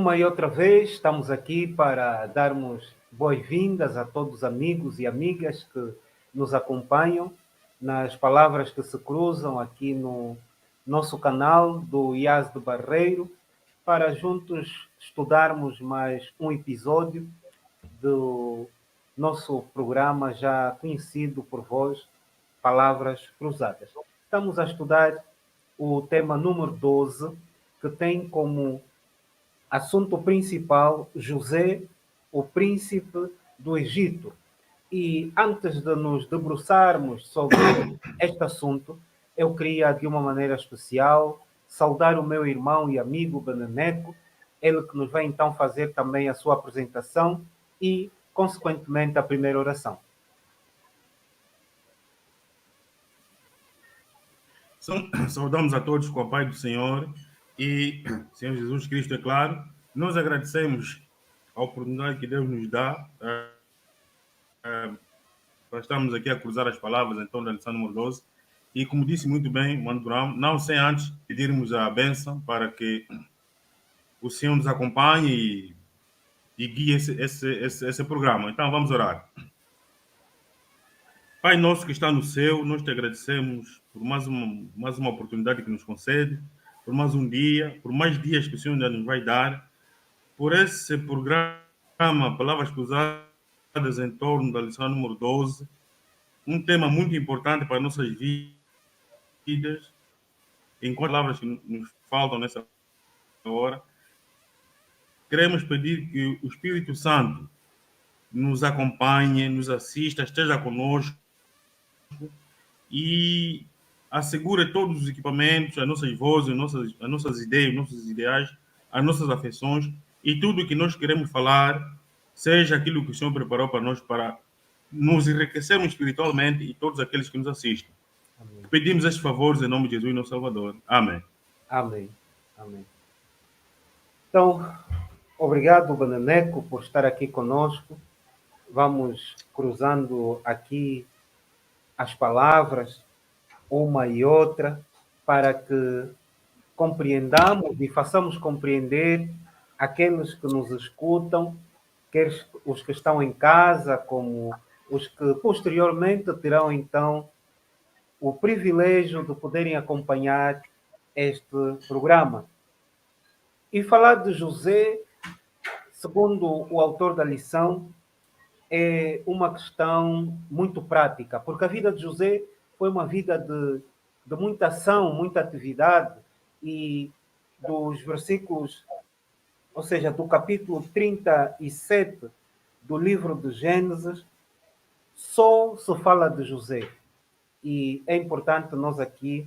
Uma e outra vez estamos aqui para darmos boas-vindas a todos os amigos e amigas que nos acompanham nas palavras que se cruzam aqui no nosso canal do IAS de Barreiro, para juntos estudarmos mais um episódio do nosso programa já conhecido por vós, Palavras Cruzadas. Estamos a estudar o tema número 12, que tem como assunto principal José, o príncipe do Egito. E antes de nos debruçarmos sobre este assunto, eu queria, de uma maneira especial, saudar o meu irmão e amigo Beneneco, ele que nos vai então fazer também a sua apresentação e, consequentemente, a primeira oração. Saudamos a todos com a paz do Senhor e Senhor Jesus Cristo, é claro. Nós agradecemos a oportunidade que Deus nos dá para estarmos aqui a cruzar as palavras então da lição número 12. E como disse muito bem o Mano Brown, não sem antes pedirmos a bênção para que o Senhor nos acompanhe e guie esse programa. Então vamos orar. Pai nosso que está no céu, nós te agradecemos por mais uma oportunidade que nos concede, por mais um dia, por mais dias que o Senhor ainda nos vai dar, por esse programa Palavras Cruzadas em torno da lição número 12, um tema muito importante para nossas vidas, enquanto palavras que nos faltam nessa hora, queremos pedir que o Espírito Santo nos acompanhe, nos assista, esteja conosco e assegure todos os equipamentos, as nossas vozes, as nossas ideias, os nossos ideais, as nossas afeições e tudo o que nós queremos falar, seja aquilo que o Senhor preparou para nós, para nos enriquecermos espiritualmente e todos aqueles que nos assistem. Amém. Pedimos estes favores em nome de Jesus, nosso Salvador. Amém. Amém. Amém. Então, obrigado, Beneneco, por estar aqui conosco. Vamos cruzando aqui as palavras, uma e outra, para que compreendamos e façamos compreender aqueles que nos escutam, quer os que estão em casa, como os que posteriormente terão então o privilégio de poderem acompanhar este programa. E falar de José, segundo o autor da lição, é uma questão muito prática, porque a vida de José foi uma vida de muita ação, muita atividade, e dos versículos, ou seja, do capítulo 37 do livro de Gênesis, só se fala de José. E é importante nós aqui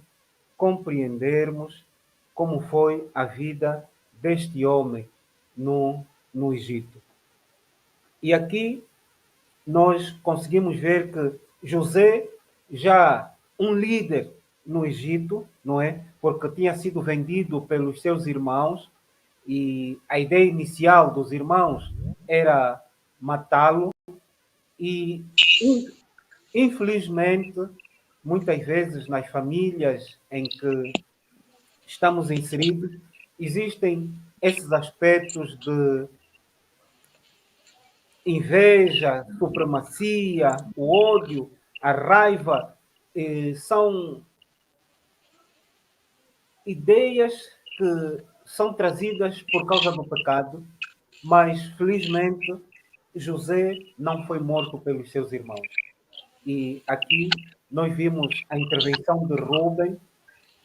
compreendermos como foi a vida deste homem no Egito. E aqui nós conseguimos ver que José, já um líder no Egito, não é? Porque tinha sido vendido pelos seus irmãos e a ideia inicial dos irmãos era matá-lo e, infelizmente, muitas vezes nas famílias em que estamos inseridos, existem esses aspectos de inveja, supremacia, o ódio, a raiva, são ideias que são trazidas por causa do pecado, mas felizmente José não foi morto pelos seus irmãos. E aqui nós vimos a intervenção de Rubem,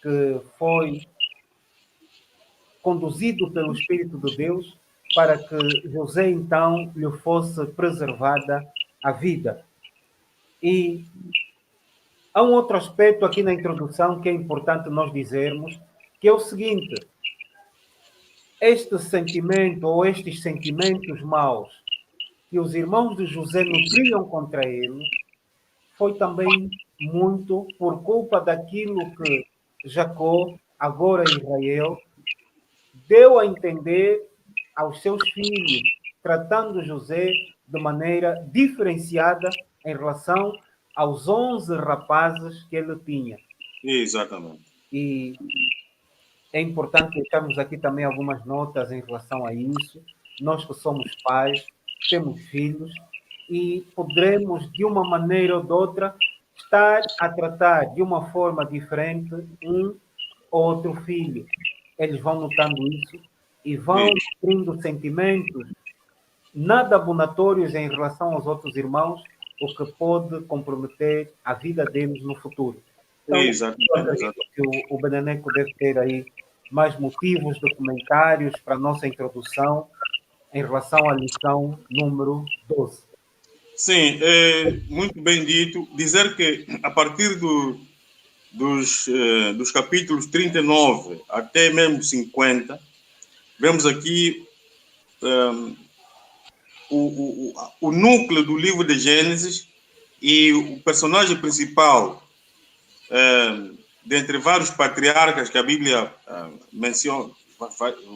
que foi conduzido pelo Espírito de Deus para que José então lhe fosse preservada a vida. E há um outro aspecto aqui na introdução que é importante nós dizermos, que é o seguinte: este sentimento ou estes sentimentos maus que os irmãos de José nutriam contra ele foi também muito por culpa daquilo que Jacó, agora Israel, deu a entender aos seus filhos, tratando José de maneira diferenciada em relação aos 11 rapazes que ele tinha. Exatamente. E é importante deixarmos aqui também algumas notas em relação a isso. Nós que somos pais, temos filhos e poderemos, de uma maneira ou de outra, estar a tratar de uma forma diferente um ou outro filho. Eles vão notando isso e vão nutrindo sentimentos nada abonatórios em relação aos outros irmãos, o que pode comprometer a vida deles no futuro. Então, eu acredito que o Beneneco deve ter aí mais motivos, documentários para a nossa introdução em relação à lição número 12. Sim, muito bem dito. Dizer que a partir dos capítulos 39 até mesmo 50, vemos aqui o núcleo do livro de Gênesis e o personagem principal, dentre vários patriarcas que a Bíblia menciona,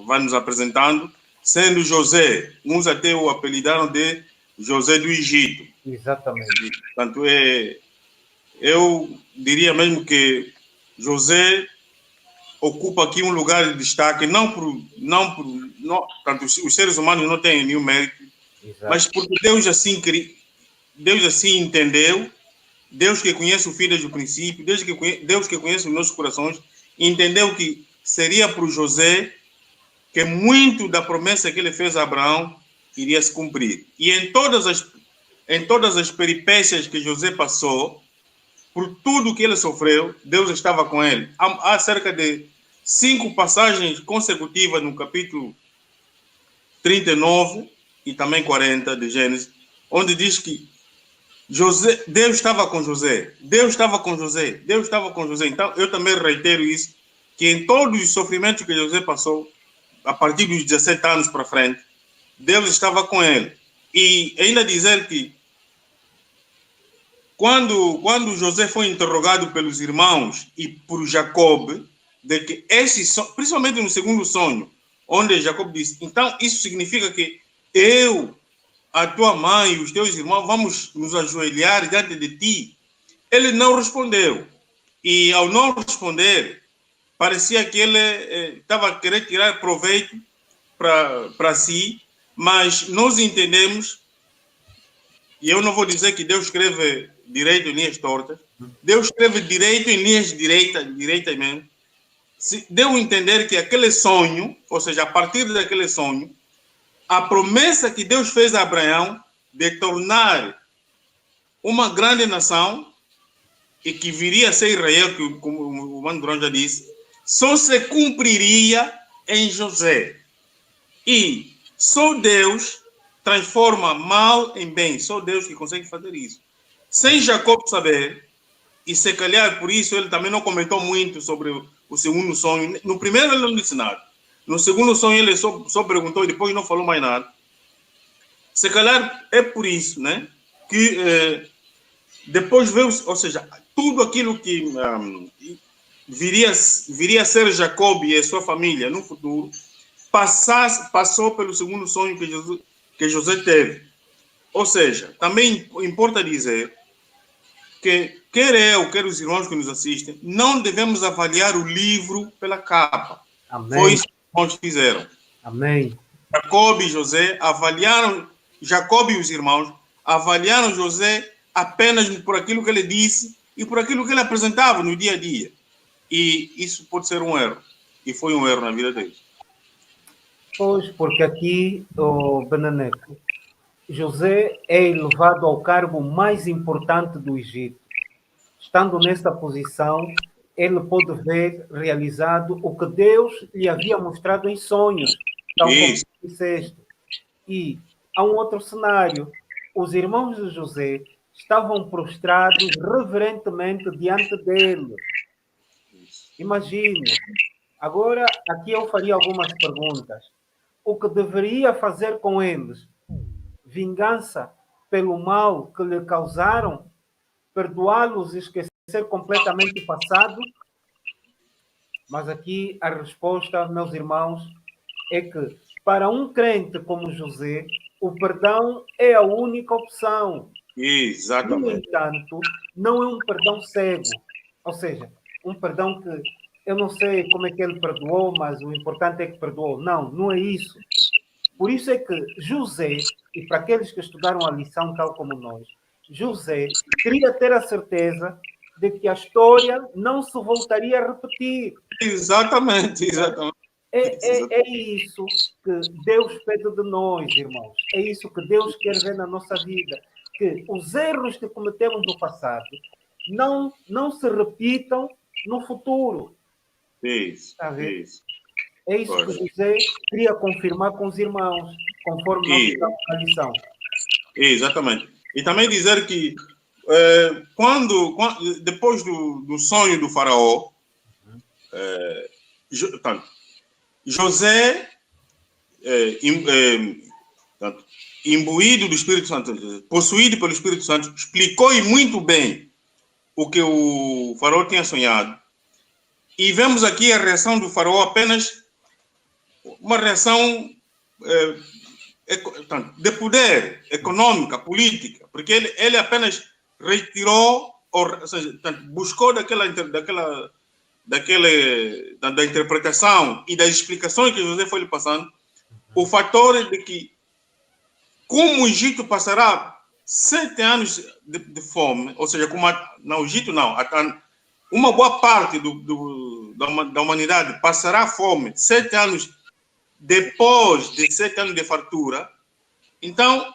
vai nos apresentando, sendo José. Uns até o apelidaram de José do Egito. Exatamente. Portanto, eu diria mesmo que José ocupa aqui um lugar de destaque, portanto, os seres humanos não têm nenhum mérito, exato, mas porque Deus assim entendeu, Deus que conhece o fim desde o princípio, Deus que conhece os nossos corações, entendeu que seria para o José que muito da promessa que ele fez a Abraão iria se cumprir. E em todas as peripécias que José passou, por tudo que ele sofreu, Deus estava com ele. Há cerca de 5 passagens consecutivas no capítulo 39 e também 40 de Gênesis, onde diz que Deus estava com José, Deus estava com José, Deus estava com José. Então, eu também reitero isso, que em todos os sofrimentos que José passou, a partir dos 17 anos para frente, Deus estava com ele. E ainda dizer que quando José foi interrogado pelos irmãos e por Jacob, de que principalmente no segundo sonho, onde Jacob disse, então isso significa que eu, a tua mãe e os teus irmãos vamos nos ajoelhar diante de ti. Ele não respondeu. E ao não responder, parecia que ele estava a querer tirar proveito para si, mas nós entendemos, e eu não vou dizer que Deus escreve direito em linhas tortas, Deus escreve direito em linhas direitas mesmo. Deu a entender que aquele sonho, ou seja, a partir daquele sonho, a promessa que Deus fez a Abraão de tornar uma grande nação e que viria a ser Israel, que, como o Mano Durão já disse, só se cumpriria em José. E só Deus transforma mal em bem. Só Deus que consegue fazer isso. Sem Jacob saber, e se calhar por isso ele também não comentou muito sobre o segundo sonho. No primeiro ele não disse nada. No segundo sonho ele só perguntou e depois não falou mais nada. Se calhar é por isso, né, que depois veio, ou seja, tudo aquilo que viria a ser Jacob e a sua família no futuro, passou pelo segundo sonho que José teve. Ou seja, também importa dizer que quer eu, quer os irmãos que nos assistem, não devemos avaliar o livro pela capa. Amém. Foi isso que os irmãos fizeram. Amém. Jacob e os irmãos avaliaram José apenas por aquilo que ele disse e por aquilo que ele apresentava no dia a dia. E isso pode ser um erro. E foi um erro na vida deles. Pois, porque aqui, o Beneneco, José é elevado ao cargo mais importante do Egito. Estando nessa posição, ele pode ver realizado o que Deus lhe havia mostrado em sonhos, tal como disseste. E há um outro cenário. Os irmãos de José estavam prostrados reverentemente diante dele. Imagine. Agora, aqui eu faria algumas perguntas. O que deveria fazer com eles? Vingança pelo mal que lhe causaram? Perdoá-los e esquecer completamente o passado? Mas aqui a resposta, meus irmãos, é que para um crente como José, o perdão é a única opção. Exatamente. No entanto, não é um perdão cego. Ou seja, um perdão que eu não sei como é que ele perdoou, mas o importante é que perdoou. Não, não é isso. Por isso é que José, e para aqueles que estudaram a lição tal como nós, José queria ter a certeza de que a história não se voltaria a repetir. Exatamente, exatamente. É isso que Deus pede de nós, irmãos. É isso que Deus quer ver na nossa vida. Que os erros que cometemos no passado não se repitam no futuro. Isso, Está a ver? isso. É isso que José queria confirmar com os irmãos, conforme nós estamos na lição. Exatamente. E também dizer que depois do sonho do faraó, José, imbuído do Espírito Santo, possuído pelo Espírito Santo, explicou muito bem o que o faraó tinha sonhado. E vemos aqui a reação do faraó apenas uma reação de poder econômica, política, porque ele apenas retirou, ou seja, buscou da interpretação e das explicações que José foi lhe passando, o fator de que, como o Egito passará 7 anos de fome, ou seja, no Egito não, uma boa parte da humanidade passará fome 7 anos depois de 7 anos de fartura. Então,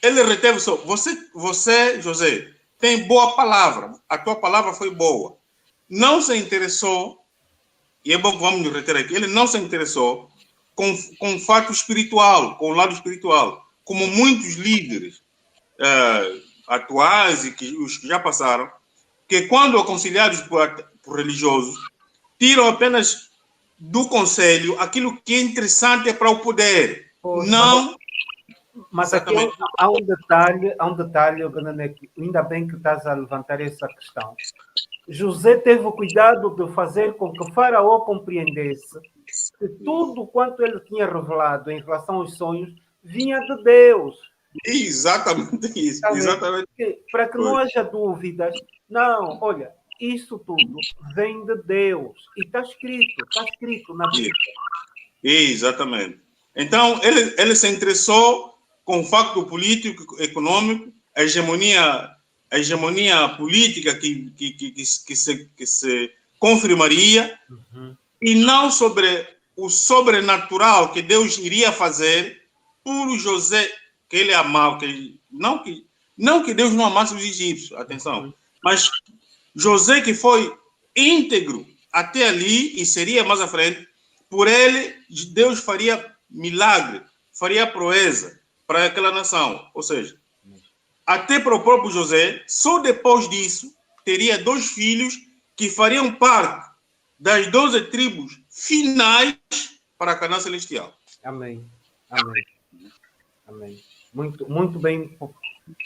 ele reteve só. Você, José, tem boa palavra. A tua palavra foi boa. Não se interessou, e é bom que vamos nos reter aqui, ele não se interessou com o fato espiritual, com o lado espiritual, como muitos líderes atuais e os que já passaram, que quando aconselhados por religiosos, tiram apenas do conselho aquilo que é interessante para o poder. Não. Mas aqui há um detalhe, Benedetti, ainda bem que estás a levantar essa questão. José teve o cuidado de fazer com que Faraó compreendesse que tudo quanto ele tinha revelado em relação aos sonhos vinha de Deus. Exatamente isso. Exatamente. Para que não haja dúvidas. Não, olha, isso tudo vem de Deus. E está escrito na Bíblia. Exatamente. Então, ele se interessou com o facto político, econômico, a hegemonia política que se confirmaria, e não sobre o sobrenatural que Deus iria fazer por José, que ele amava. Não que Deus não amasse os egípcios, atenção, mas José, que foi íntegro até ali e seria mais à frente, por ele, Deus faria milagre, faria proeza para aquela nação. Ou seja, até para o próprio José, só depois disso, teria 2 filhos que fariam parte das 12 tribos finais para a Canaã Celestial. Amém. Amém. Amém. Muito, muito bem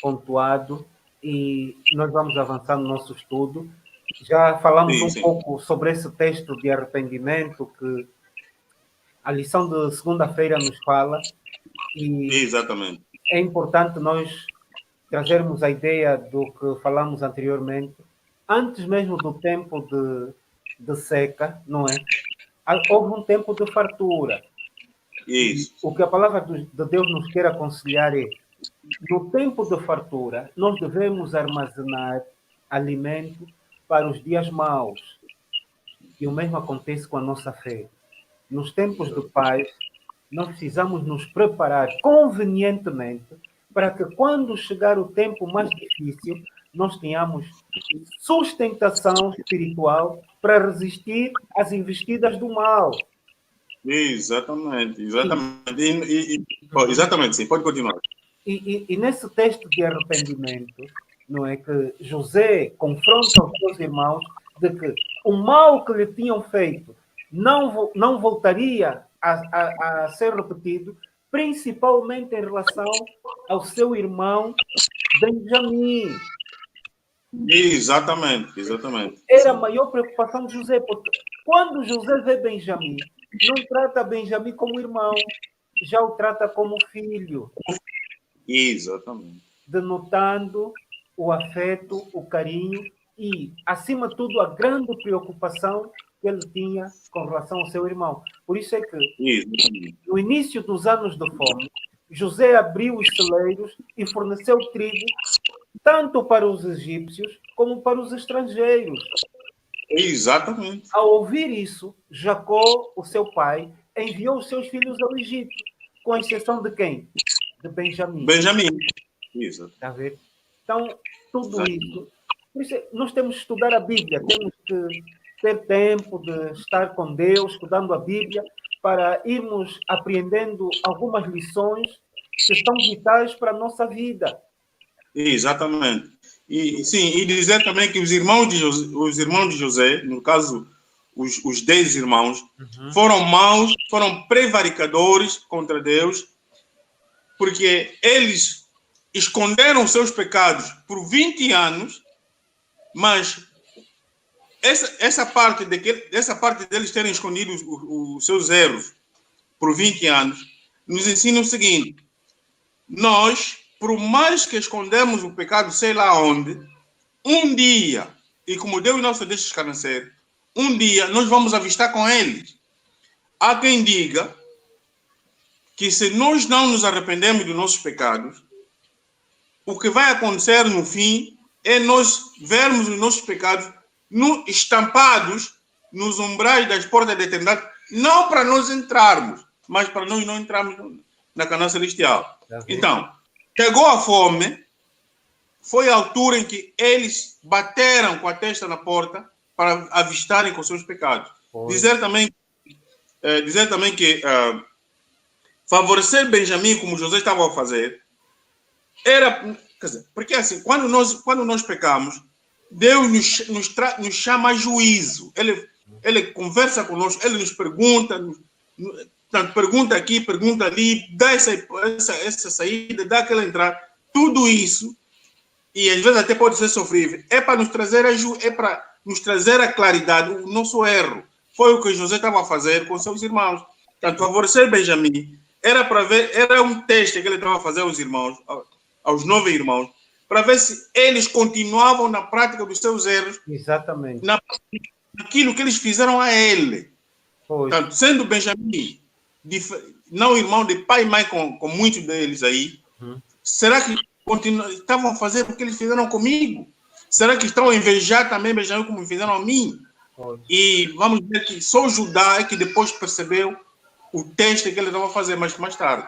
pontuado, e nós vamos avançar no nosso estudo. Já falamos pouco sobre esse texto de arrependimento que a lição de segunda-feira nos fala, e exatamente. É importante nós trazermos a ideia do que falamos anteriormente, antes mesmo do tempo de seca, não é? Houve um tempo de fartura. Isso. O que a palavra de Deus nos quer aconselhar é, no tempo de fartura, nós devemos armazenar alimento para os dias maus. E o mesmo acontece com a nossa fé. Nos tempos de paz, nós precisamos nos preparar convenientemente para que, quando chegar o tempo mais difícil, nós tenhamos sustentação espiritual para resistir às investidas do mal. Exatamente, exatamente. Exatamente, sim, pode continuar. E nesse texto de arrependimento, não é que José confronta os seus irmãos de que o mal que lhe tinham feito não voltaria a ser repetido, principalmente em relação ao seu irmão Benjamim. Exatamente, exatamente. Era a maior preocupação de José, porque quando José vê Benjamim, não trata Benjamim como irmão, já o trata como filho. Exatamente. Denotando o afeto, o carinho e, acima de tudo, a grande preocupação que ele tinha com relação ao seu irmão. Por isso é que, Isso. no início dos anos de fome, José abriu os celeiros e forneceu trigo tanto para os egípcios como para os estrangeiros. Exatamente. Ao ouvir isso, Jacó, o seu pai, enviou os seus filhos ao Egito, com exceção de quem? De Benjamim. Benjamim. Isso. Está a ver? Então, tudo isso. Por isso, nós temos que estudar a Bíblia, temos que ter tempo de estar com Deus, estudando a Bíblia, para irmos aprendendo algumas lições que são vitais para a nossa vida. Exatamente. E sim, e dizer também que os irmãos de José, no caso, os 10 irmãos, foram maus, foram prevaricadores contra Deus, porque eles esconderam seus pecados por 20 anos, mas essa parte deles terem escondido os seus erros por 20 anos nos ensina o seguinte: nós, por mais que escondemos o pecado sei lá onde, um dia, e como Deus não se deixa escarnecer, um dia nós vamos avistar com eles. Há quem diga que se nós não nos arrependemos dos nossos pecados, o que vai acontecer no fim é nós vermos os nossos pecados estampados nos umbrais das portas da eternidade, não para nós entrarmos, mas para nós não entrarmos na Canaã celestial. Então, chegou a fome, foi a altura em que eles bateram com a testa na porta para avistarem com seus pecados. Dizer também que favorecer Benjamim, como José estava a fazer, era, quer dizer, porque assim, quando nós pecamos, Deus nos chama a juízo. Ele conversa conosco, ele nos pergunta, pergunta aqui, pergunta ali, dá essa saída, dá aquela entrada. Tudo isso, e às vezes até pode ser sofrível, é para nos trazer a claridade, o nosso erro. Foi o que José estava a fazer com seus irmãos. Portanto, favorecer Benjamim era um teste que ele estava a fazer aos irmãos, aos 9 irmãos, para ver se eles continuavam na prática dos seus erros. Exatamente. Naquilo que eles fizeram a ele. Portanto, sendo Benjamim, não irmão de pai e mãe com muitos deles aí, será que estavam a fazer o que eles fizeram comigo? Será que estão a invejar também Benjamim como fizeram a mim? E vamos dizer que só Judá é que depois percebeu o teste que ele estava a fazer mais tarde.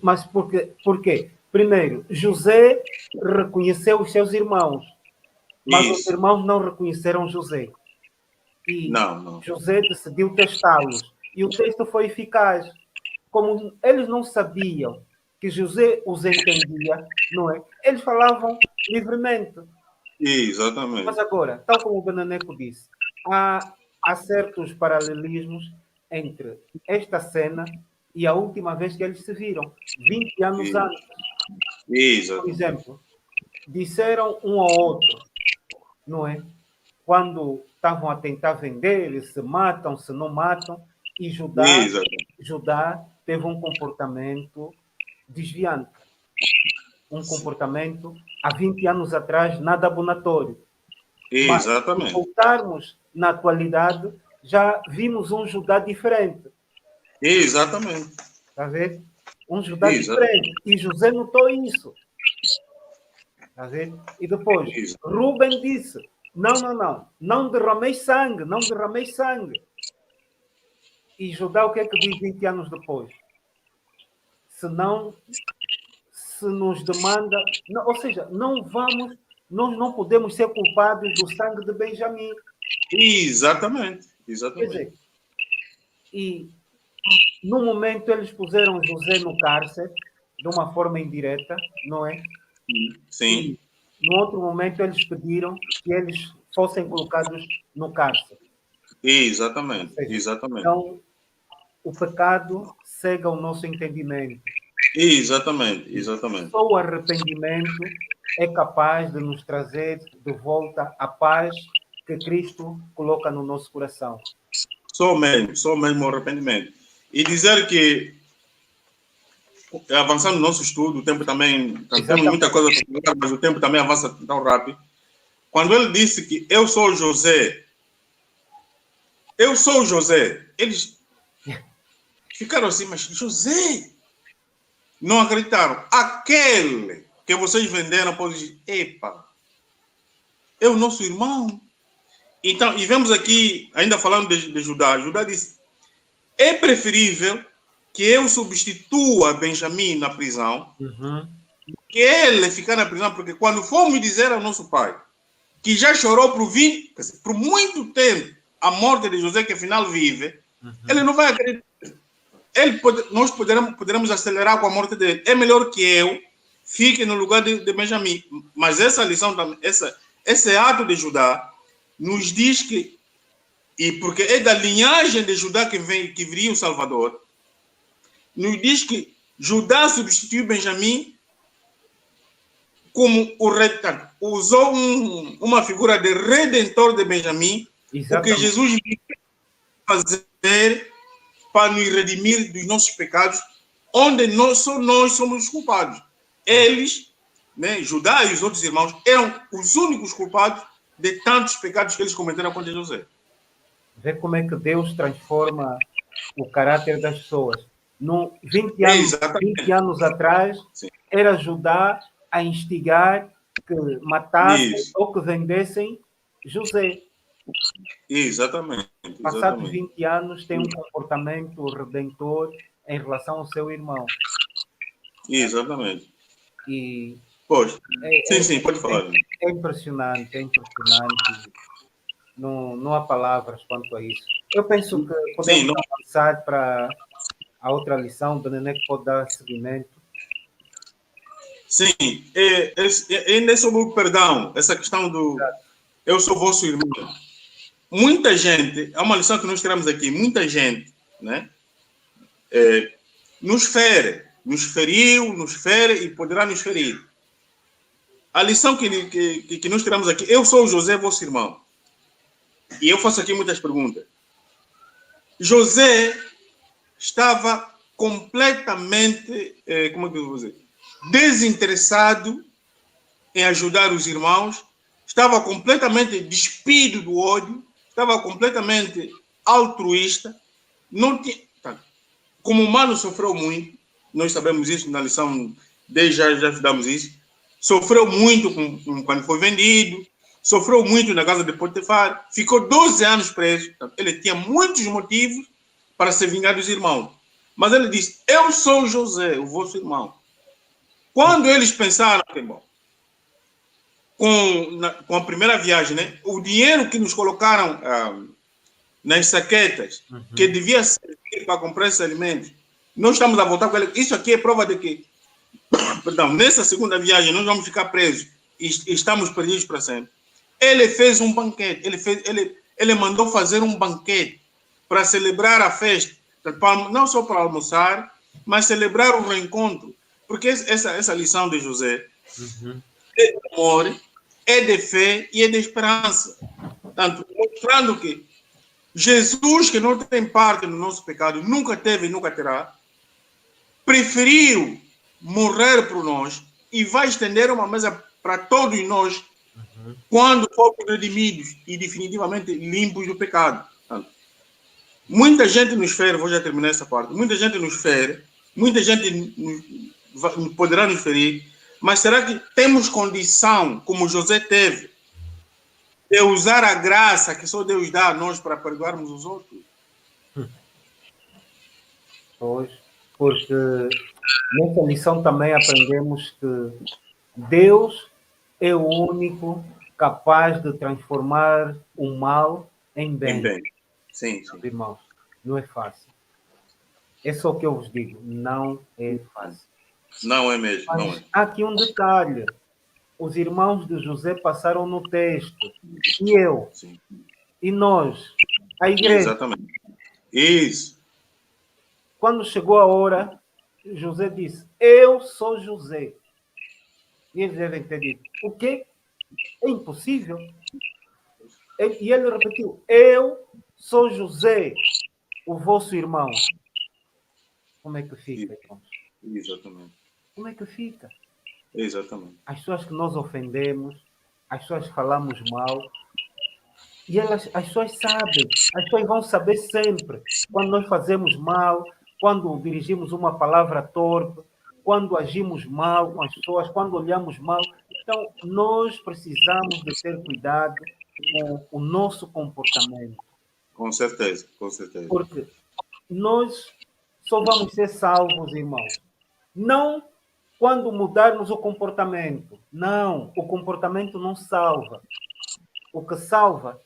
Mas por quê? Primeiro, José reconheceu os seus irmãos, mas os irmãos não reconheceram José. E não. José decidiu testá-los. E o texto foi eficaz. Como eles não sabiam que José os entendia, não é? Eles falavam livremente. Exatamente. Mas agora, tal como o Benaneco disse, há certos paralelismos entre esta cena e a última vez que eles se viram, 20 anos antes. Exato. Por exemplo, disseram um ao outro, não é? Quando estavam a tentar vender, se matam, se não matam, e Judá teve um comportamento desviante. Um comportamento, há 20 anos atrás, nada abonatório. Exatamente. Mas, se voltarmos na atualidade, já vimos um Judá diferente. Exatamente. Está a ver? Um Judá diferente. E José notou isso. Está a ver? E depois, Rubem disse, não derrameis sangue, não derrameis sangue. E Judá o que é que diz 20 anos depois? Se nos demanda, ou seja, nós não podemos ser culpados do sangue de Benjamim. Exatamente. Quer dizer, e no momento eles puseram José no cárcere de uma forma indireta, não é? Sim. E no outro momento eles pediram que eles fossem colocados no cárcere. Exatamente. Seja, exatamente. Então, o pecado cega o nosso entendimento. Exatamente. Só o arrependimento é capaz de nos trazer de volta a paz que Cristo coloca no nosso coração. Só mesmo o arrependimento. E dizer que, avançando no nosso estudo, o tempo também, temos muita coisa para falar, mas o tempo também avança tão rápido. Quando ele disse que eu sou José, eu sou o José. Eles ficaram assim, mas José? Não acreditaram. Aquele que vocês venderam pode dizer, epa, é o nosso irmão. Então, e vemos aqui, ainda falando de Judá, Judá disse, é preferível que eu substitua Benjamim na prisão, que ele ficar na prisão, porque quando for me dizer ao nosso pai, que já chorou por muito tempo a morte de José, que afinal vive, ele não vai acreditar. Nós poderemos acelerar com a morte dele. É melhor que eu fique no lugar de Benjamim. Mas essa lição, esse ato de Judá, nos diz que, e porque é da linhagem de Judá que viria o Salvador, nos diz que Judá substituiu Benjamim como o redentor, usou uma figura de redentor de Benjamim, o que Jesus veio fazer para nos redimir dos nossos pecados, onde só nós somos culpados. Eles, né, Judá e os outros irmãos, eram os únicos culpados de tantos pecados que eles cometeram contra José. Vê como é que Deus transforma o caráter das pessoas. 20 anos atrás, sim, era Judá a instigar que matassem ou que vendessem José. Exatamente. Passados 20 anos, tem um comportamento redentor em relação ao seu irmão. Exatamente. E pois. Sim, pode falar. É impressionante, é impressionante. Não há palavras quanto a isso. Eu penso que podemos avançar para a outra lição, do Nené, que pode dar seguimento. Sim, ainda sobre o perdão, essa questão do eu sou vosso irmão. Muita gente, é uma lição que nós tiramos aqui, muita gente, né, nos fere, nos feriu, nos fere e poderá nos ferir. A lição que nós tiramos aqui, eu sou José, vosso irmão. E eu faço aqui muitas perguntas. José estava completamente, como é que eu vou dizer, desinteressado em ajudar os irmãos, estava completamente despido do ódio, estava completamente altruísta, não tinha, como humano sofreu muito, nós sabemos isso na lição, desde já estudamos isso, sofreu muito quando foi vendido, sofreu muito na casa de Potifar, ficou 12 anos preso, ele tinha muitos motivos para se vingar dos irmãos, mas ele disse, eu sou José, o vosso irmão. Quando eles pensaram, bom, com a primeira viagem, né, o dinheiro que nos colocaram nas saquetas, que devia servir para comprar esses alimentos, nós estamos a voltar com ele. Isso aqui é prova de que, perdão, nessa segunda viagem nós vamos ficar presos e estamos perdidos para sempre. Ele fez um banquete, ele mandou fazer um banquete para celebrar a festa, não só para almoçar, mas celebrar o reencontro. Porque essa lição de José é de amor, é de fé e é de esperança. Portanto, mostrando que Jesus, que não tem parte no nosso pecado, nunca teve e nunca terá, preferiu morrer por nós e vai estender uma mesa para todos nós quando formos redimidos e definitivamente limpos do pecado. Portanto, muita gente nos fere, vou já terminar essa parte, muita gente nos fere, muita gente poderá nos ferir, mas será que temos condição, como José teve, de usar a graça que só Deus dá a nós para perdoarmos os outros? Pois, porque nessa lição também aprendemos que Deus é o único capaz de transformar o mal em bem. Sim. Irmãos, não é fácil. É só o que eu vos digo, não é fácil. Não é mesmo. Mas não é. Há aqui um detalhe. Os irmãos de José passaram no texto. E eu. Sim. E nós. A igreja. Exatamente. Isso. Quando chegou a hora, José disse, eu sou José. E eles devem ter dito, o quê? É impossível. E ele repetiu, eu sou José, o vosso irmão. Como é que fica, irmãos? Exatamente. Como é que fica? Exatamente. As pessoas que nós ofendemos, as pessoas que falamos mal, E as pessoas sabem, as pessoas vão saber sempre quando nós fazemos mal, quando dirigimos uma palavra torpe, quando agimos mal com as pessoas, quando olhamos mal. Então, nós precisamos de ter cuidado com o nosso comportamento. Com certeza, com certeza. Porque nós só vamos ser salvos, irmãos. Não quando mudarmos o comportamento. Não, o comportamento não salva. O que salva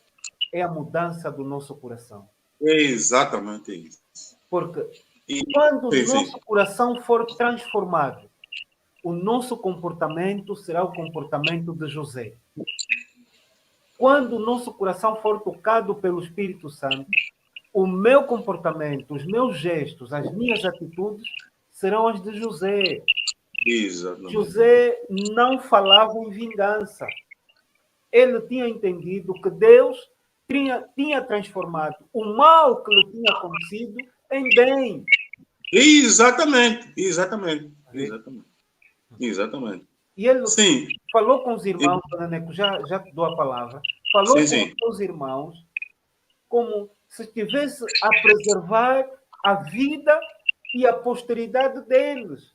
é a mudança do nosso coração. É exatamente isso. Porque E, quando o sim, nosso sim. coração for transformado, o nosso comportamento será o comportamento de José. Quando o nosso coração for tocado pelo Espírito Santo, o meu comportamento, os meus gestos, as minhas atitudes serão as de José. Exatamente. José não falava em vingança. Ele tinha entendido que Deus tinha transformado o mal que lhe tinha acontecido em bem. Exatamente, exatamente, exatamente. Exatamente. E ele Sim, falou com os irmãos, Dona Neco, já te dou a palavra, falou sim, com sim. os seus irmãos como se estivesse a preservar a vida e a posteridade deles.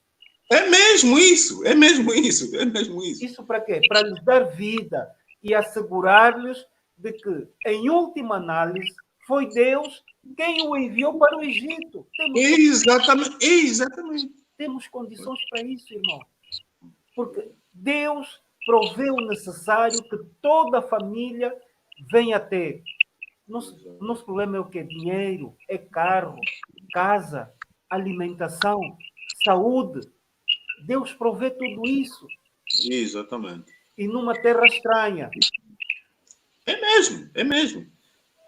É mesmo isso, é mesmo isso, é mesmo isso. Isso para quê? Para lhes dar vida e assegurar-lhes de que, em última análise, foi Deus quem o enviou para o Egito. Exatamente, exatamente. Temos condições para isso, irmão. Porque Deus provê o necessário que toda a família venha a ter. Nosso problema é o quê? Dinheiro, é carro, casa, alimentação, saúde. Deus provê tudo isso. Exatamente. E numa terra estranha. É mesmo, é mesmo,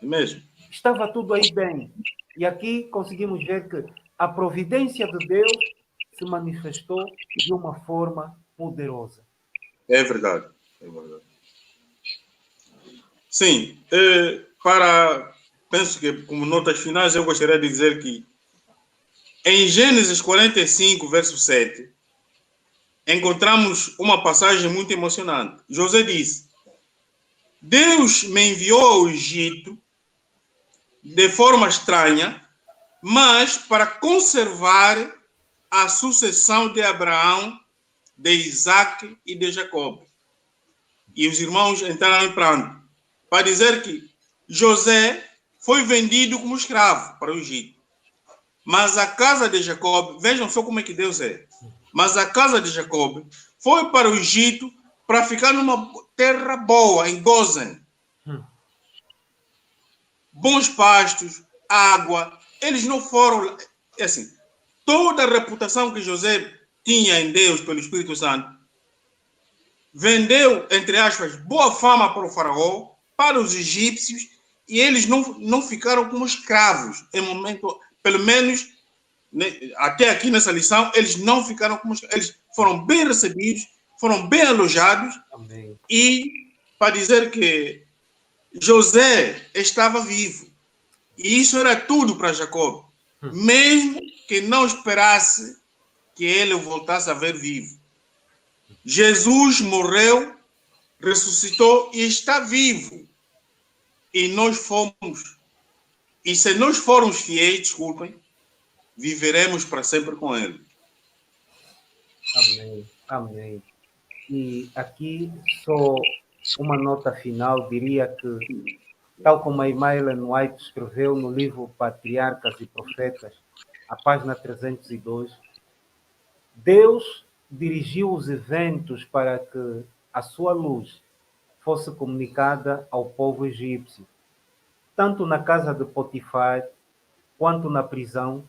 é mesmo. Estava tudo aí bem. E aqui conseguimos ver que a providência de Deus se manifestou de uma forma poderosa. É verdade, é verdade. Sim, penso que como notas finais eu gostaria de dizer que em Gênesis 45, verso 7, encontramos uma passagem muito emocionante. José disse: Deus me enviou ao Egito de forma estranha, mas para conservar a sucessão de Abraão, de Isaac e de Jacob. E os irmãos entraram em pranto para dizer que José foi vendido como escravo para o Egito. Mas a casa de Jacob, vejam só como é que Deus é. Mas a casa de Jacob foi para o Egito para ficar numa terra boa, em Gozen. Bons pastos, água. Eles não foram... Assim, toda a reputação que José tinha em Deus pelo Espírito Santo vendeu, entre aspas, boa fama para o faraó, para os egípcios, e eles não ficaram como escravos em momento, pelo menos até aqui nessa lição, eles não ficaram como escravos. Eles foram bem recebidos, foram bem alojados. Amém. E para dizer que José estava vivo. E isso era tudo para Jacó, mesmo que não esperasse que ele o voltasse a ver vivo. Jesus morreu, ressuscitou e está vivo. E nós fomos. E se nós formos fiéis, desculpem, viveremos para sempre com ele. Amém. Amém. E aqui só uma nota final, diria que, tal como a irmã Ellen White escreveu no livro Patriarcas e Profetas, a página 302, Deus dirigiu os eventos para que a sua luz fosse comunicada ao povo egípcio. Tanto na casa de Potifar, quanto na prisão,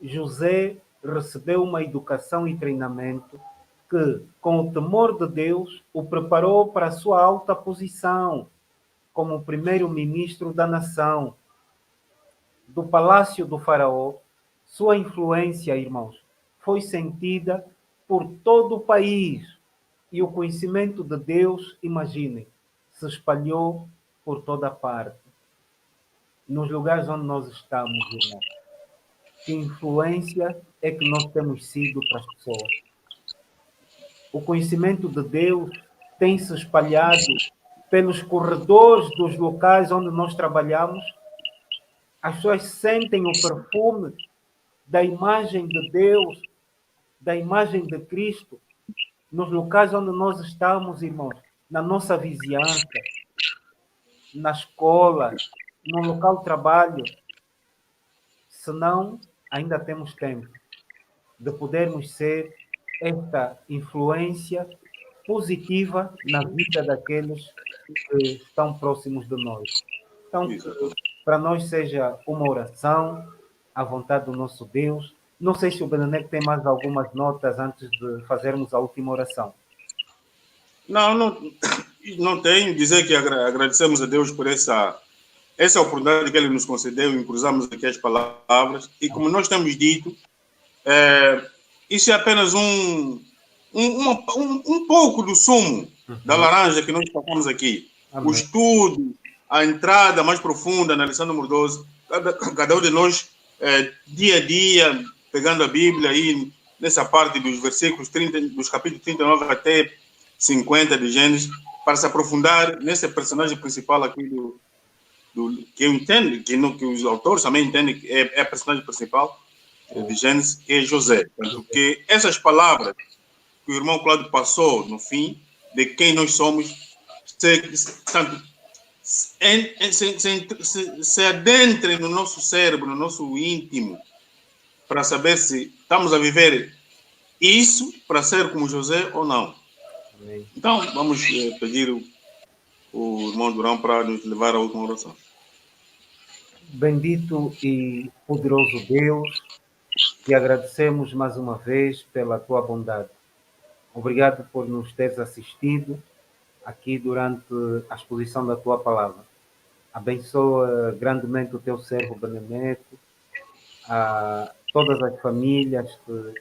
José recebeu uma educação e treinamento que, com o temor de Deus, o preparou para a sua alta posição como primeiro-ministro da nação. Do palácio do faraó, sua influência, irmãos, foi sentida por todo o país. E o conhecimento de Deus, imaginem, se espalhou por toda parte. Nos lugares onde nós estamos, irmãos. Que influência é que nós temos sido para as pessoas? O conhecimento de Deus tem se espalhado pelos corredores dos locais onde nós trabalhamos, as pessoas sentem o perfume da imagem de Deus, da imagem de Cristo, nos locais onde nós estamos, irmãos, na nossa vizinhança, na escola, no local de trabalho. Senão, ainda temos tempo de podermos ser esta influência positiva na vida daqueles que estão próximos de nós. Então, para nós seja uma oração à vontade do nosso Deus. Não sei se o Benedeto tem mais algumas notas antes de fazermos a última oração. Não tenho. Dizer que agradecemos a Deus por essa oportunidade que Ele nos concedeu em cruzarmos aqui as palavras. E como nós temos dito, isso é apenas um pouco do sumo da laranja que nós tocamos aqui. Amém. O estudo, a entrada mais profunda na lição número 12, cada um de nós, dia a dia, pegando a Bíblia aí, nessa parte dos versículos 30, dos capítulos 39 até 50 de Gênesis, para se aprofundar nesse personagem principal aqui que eu entendo, que os autores também entendem que é a personagem principal de Gênesis, que é José. Porque essas palavras que o irmão Cláudio passou no fim, de quem nós somos, se adentrem no nosso cérebro, no nosso íntimo, para saber se estamos a viver isso para ser como José ou não. Amém. Então, vamos pedir o irmão Durão para nos levar à última oração. Bendito e poderoso Deus, te agradecemos mais uma vez pela tua bondade. Obrigado por nos teres assistido aqui durante a exposição da tua palavra. Abençoa grandemente o teu servo Benedeto, a todas as famílias que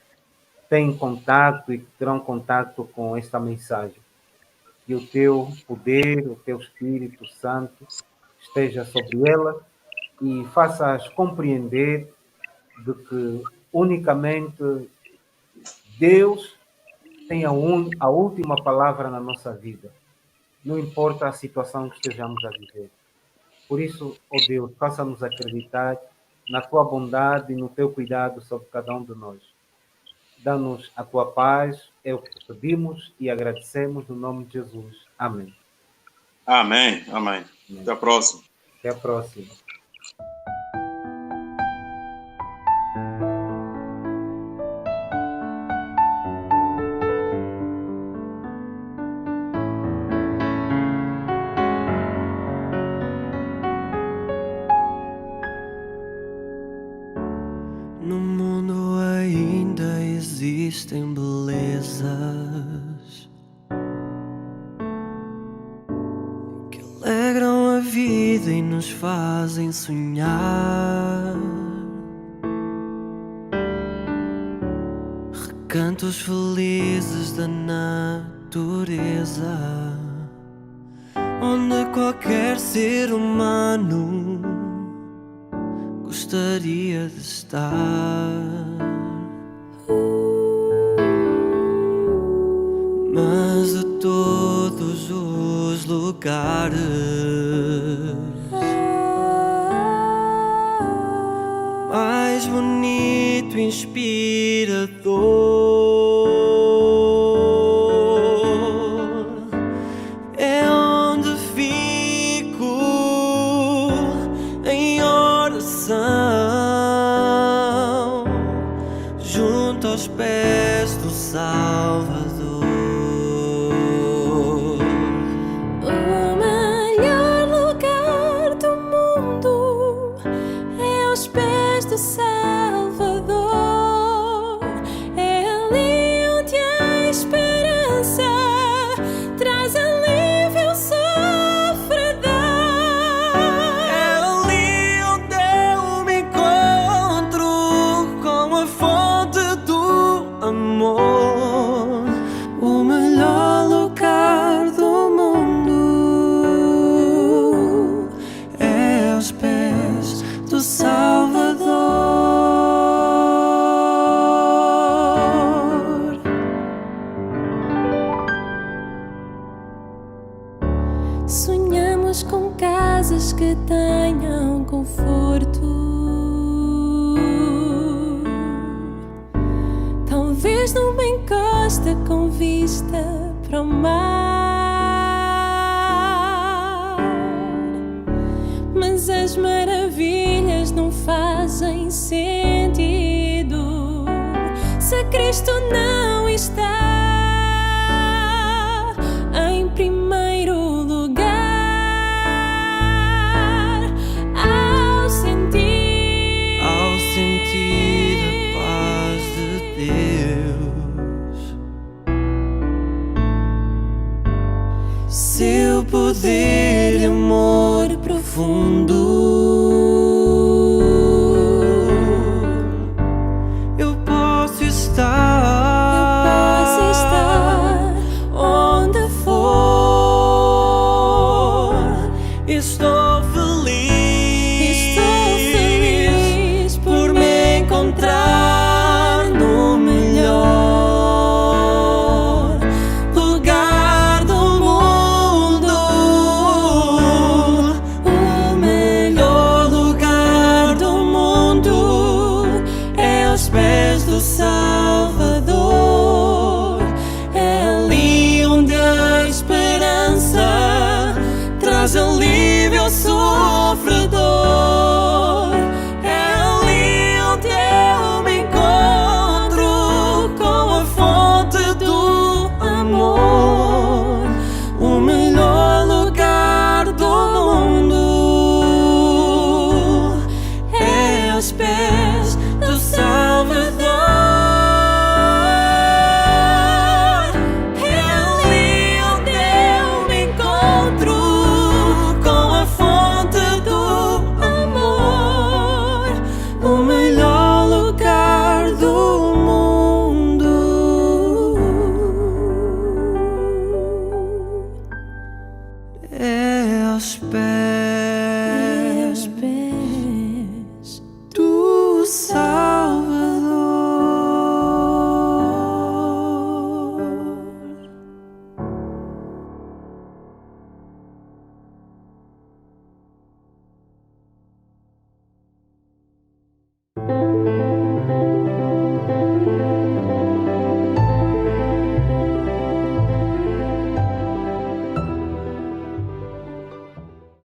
têm contato e que terão contato com esta mensagem. Que o teu poder, o teu Espírito Santo esteja sobre ela e faça-as compreender de que unicamente Deus tem a última palavra na nossa vida. Não importa a situação que estejamos a viver. Por isso, ó Deus, faça-nos acreditar na tua bondade e no teu cuidado sobre cada um de nós. Dá-nos a tua paz, é o que te pedimos e agradecemos no nome de Jesus. Amém. Amém. Amém. Até a próxima. Até a próxima. No mundo ainda existem belezas que alegram a vida e nos fazem sonhar. Recantos felizes da natureza, onde qualquer ser humano gostaria de estar. Mas de todos os lugares, mais bonito e inspirador é onde fico em oração, junto aos pés do Salvador. O melhor lugar do mundo é aos pés do Salvador. É ali onde a esperança traz alívio ao sofredor. É ali onde eu me encontro com a fonte do amor. Sonhamos com casas que tenham conforto. Talvez numa encosta com vista para o mar. Mas as maravilhas não fazem sentido se Cristo não está em primeiro lugar. Ao sentir a paz de Deus, seu poder e amor profundo, eu posso estar onde for. Estou feliz por me encontrar no melhor lugar do mundo. O melhor lugar do mundo é aos pés do Salvador. É ali onde a esperança traz alívio ao sofredor. É ali onde eu me encontro com a fonte do amor. O melhor lugar do mundo é aos pés do Salvador. É ali onde eu me encontro com a fonte do amor. O melhor lugar do mundo é aos pés